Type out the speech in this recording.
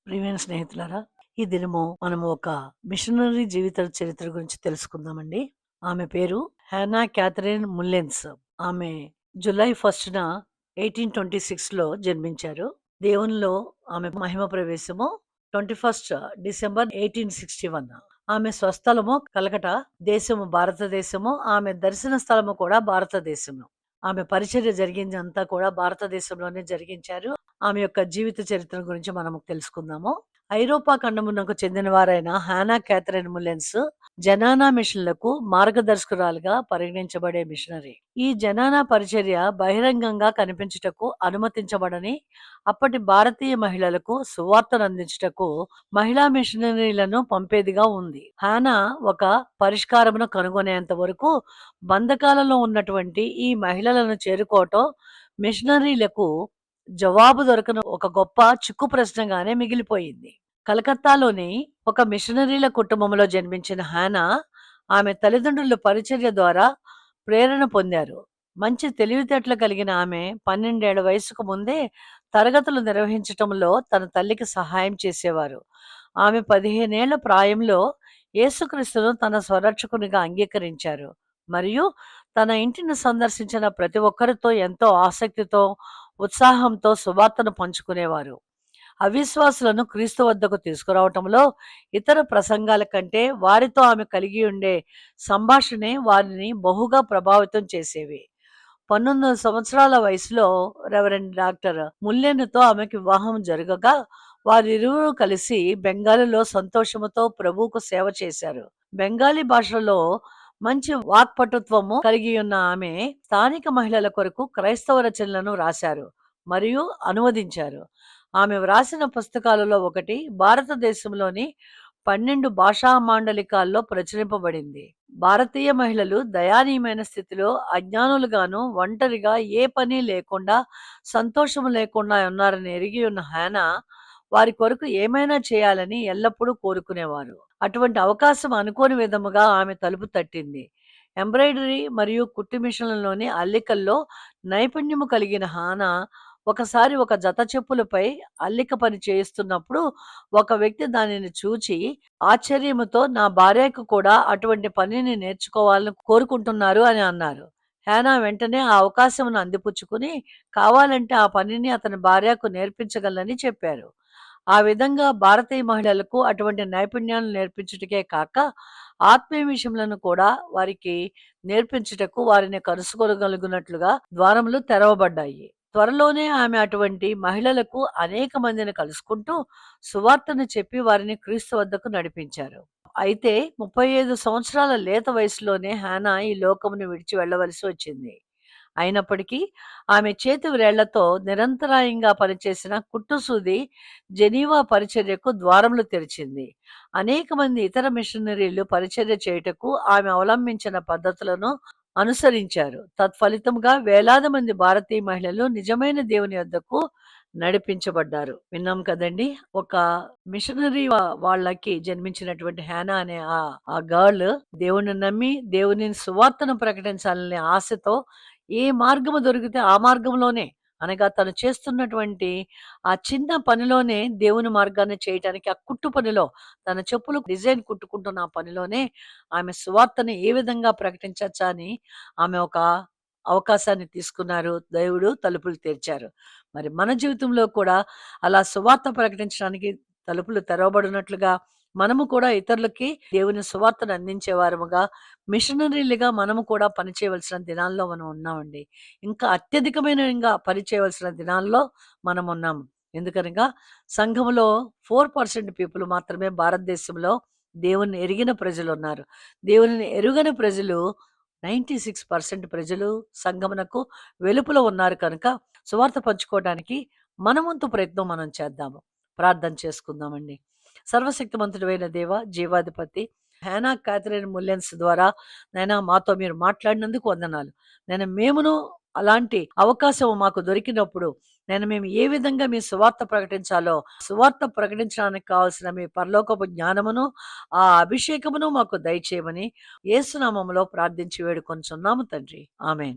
ప్రియమైన స్నేహితులారా, ఈ దినము మనము ఒక మిషనరీ జీవిత చరిత్ర గురించి తెలుసుకుందామండి. ఆమె పేరు హ్యానా క్యాథరిన్ ముల్లెన్స్. ఆమె జులై 1న 1826లో జన్మించారు. దేవునిలో ఆమె మహిమ ప్రవేశము 21 డిసెంబర్ 1861. ఆమె స్వస్థలము కలకట, దేశము భారతదేశము. ఆమె దర్శన స్థలము కూడా భారతదేశము. ఆమె పరిచర్య జరిగిందంతా కూడా భారతదేశంలోనే జరిగించారు. ఆమె యొక్క జీవిత చరిత్ర గురించి మనము తెలుసుకుందాము. ఐరోపా ఖండమునకు చెందిన వారైన హానా క్యాథరిన్ ముల్లెన్స్ జనానా మిషన్లకు మార్గదర్శకురాలుగా పరిగణించబడే మిషనరీ. ఈ జనానా పరిచర్య బహిరంగంగా కనిపించుటకు అనుమతించబడని అప్పటి భారతీయ మహిళలకు సువార్తను అందించుటకు మహిళా మిషనరీలను పంపేదిగా ఉంది. హానా ఒక పరిష్కారమును కనుగొనేంత వరకు బంధకాలలో ఉన్నటువంటి ఈ మహిళలను చేరుకోవటం మిషనరీలకు జవాబు దొరకని ఒక గొప్ప చిక్కు ప్రశ్నగానే మిగిలిపోయింది. కలకత్తాలోని ఒక మిషనరీల కుటుంబంలో జన్మించిన హానా ఆమె తల్లిదండ్రుల పరిచర్య ద్వారా ప్రేరణ పొందారు. మంచి తెలివితేటలు కలిగిన ఆమె 12 ఏళ్ల వయసుకు ముందే తరగతులు నిర్వహించటంలో తన తల్లికి సహాయం చేసేవారు. ఆమె 15 ఏళ్ల ప్రాయంలో యేసుక్రీస్తును తన స్వరక్షకునిగా అంగీకరించారు మరియు తన ఇంటిని సందర్శించిన ప్రతి ఒక్కరితో ఎంతో ఆసక్తితో ఉత్సాహంతో సువార్తను పంచుకునేవారు. అవిశ్వాసులను క్రీస్తు వద్దకు తీసుకురావటంలో ఇతర ప్రసంగాల కంటే వారితో ఆమె కలిగి ఉండే సంభాషణే వారిని బహుగా ప్రభావితం చేసేవి. 19 సంవత్సరాల వయసులో రెవరెండ్ డాక్టర్ ముల్లెన్తో ఆమెకు వివాహం జరగగా వారిరువురు కలిసి బెంగాలీలో సంతోషముతో ప్రభువుకు సేవ చేశారు. బెంగాలీ భాషలో మంచి వాక్పటుత్వము కలిగి ఉన్న ఆమె స్థానిక మహిళల కొరకు క్రైస్తవ రచనలను రాశారు మరియు అనువదించారు. ఆమె వ్రాసిన పుస్తకాలలో ఒకటి భారతదేశంలోని 12 భాషా మాండలికాల్లో ప్రచురింపబడింది. భారతీయ మహిళలు దయానీయమైన స్థితిలో అజ్ఞానులుగాను ఒంటరిగా ఏ పని లేకుండా సంతోషము లేకుండా ఉన్నారని ఎరిగి ఉన్న హానా వారి కొరకు ఏమైనా చేయాలని ఎల్లప్పుడూ కోరుకునేవారు. అటువంటి అవకాశం అనుకోని విధముగా ఆమె తలుపు తట్టింది. ఎంబ్రాయిడరీ మరియు కుట్టు మిషన్లలోని అల్లికల్లో నైపుణ్యము కలిగిన హానా ఒకసారి ఒక జత చెప్పులపై అల్లిక పని చేయిస్తున్నప్పుడు ఒక వ్యక్తి దానిని చూచి ఆశ్చర్యముతో నా భార్యకు కూడా అటువంటి పనిని నేర్చుకోవాలని కోరుకుంటున్నారు అని అన్నారు. హానా వెంటనే ఆ అవకాశమును అందిపుచ్చుకుని కావాలంటే ఆ పనిని అతని భార్యకు నేర్పించగలని చెప్పారు. ఆ విధంగా భారతీయ మహిళలకు అటువంటి నైపుణ్యాలను నేర్పించుటకే కాక ఆత్మీయ విషయములను కూడా వారికి నేర్పించుటకు వారిని కలుసుకోగలిగినట్లుగా ద్వారములు తెరవబడ్డాయి. త్వరలోనే ఆమె అటువంటి మహిళలకు అనేక మందిని కలుసుకుంటూ సువార్తను చెప్పి వారిని క్రీస్తు వద్దకు నడిపించారు. అయితే 35 సంవత్సరాల లేత వయసులోనే హానా ఈ లోకమును విడిచి వెళ్ళవలసి వచ్చింది. అయినప్పటికీ ఆమె చేతి వ్రేళ్లతో నిరంతరాయంగా పనిచేసిన కుట్టుసూది జెనీవా పరిచర్యకు ద్వారములు తెరిచింది. అనేక మంది ఇతర మిషనరీలు పరిచర్య చేయుటకు ఆమె అవలంబించిన పద్ధతులను అనుసరించారు. తత్ఫలితంగా వేలాది మంది భారతీయ మహిళలు నిజమైన దేవుని యొద్దకు నడిపించబడ్డారు. విన్నాం కదండి. ఒక మిషనరీ వాళ్ళకి జన్మించినటువంటి హానా అనే ఆ గర్ల్ దేవుని నమ్మి దేవుని సువార్తను ప్రకటించాలనే ఆశతో ఏ మార్గము దొరికితే ఆ మార్గంలోనే, అనగా తను చేస్తున్నటువంటి ఆ చిన్న పనిలోనే దేవుని మార్గాన్ని చేయటానికి, ఆ కుట్టు పనిలో తన చెప్పులు డిజైన్ కుట్టుకుంటున్న ఆ పనిలోనే ఆమె సువార్తని ఏ విధంగా ప్రకటించచ్చా అని ఆమె ఒక అవకాశాన్ని తీసుకున్నారు. దేవుడు తలుపులు తెరిచారు. మరి మన జీవితంలో కూడా అలా సువార్త ప్రకటించడానికి తలుపులు తెరవబడినట్లుగా మనము కూడా ఇతరులకి దేవుని సువార్తను అందించే వారముగా, మిషనరీలుగా మనము కూడా పనిచేయవలసిన దినాల్లో మనం ఉన్నామండి. ఇంకా అత్యధికమైన పనిచేయవలసిన దినాల్లో మనం ఉన్నాము. ఎందుకనగా సంఘములో 4% పీపుల్ మాత్రమే భారతదేశంలో దేవుని ఎరిగిన ప్రజలు ఉన్నారు. దేవుని ఎరుగని ప్రజలు 96% ప్రజలు సంఘమునకు వెలుపల ఉన్నారు కనుక సువార్త పంచుకోవడానికి మన వంతు ప్రయత్నం మనం చేద్దాము. ప్రార్థన చేసుకుందామండి. సర్వశక్తిమంతుడైన దేవ, జీవాధిపతి, హానా క్యాథరిన్ ముల్లెన్స్ ద్వారా నైనా మాతో మీరు మాట్లాడినందుకు వందనాలు. మేమును అలాంటి అవకాశం మాకు దొరికినప్పుడు మేము ఏ విధంగా మీ సువార్త ప్రకటించాలో, సువార్త ప్రకటించడానికి కావాల్సిన మీ పరలోకపు జ్ఞానమును, ఆ అభిషేకమును మాకు దయచేయమని యేసు నామములో ప్రార్థించి వేడుకొనుచున్నాము తండ్రి. ఆమేన్.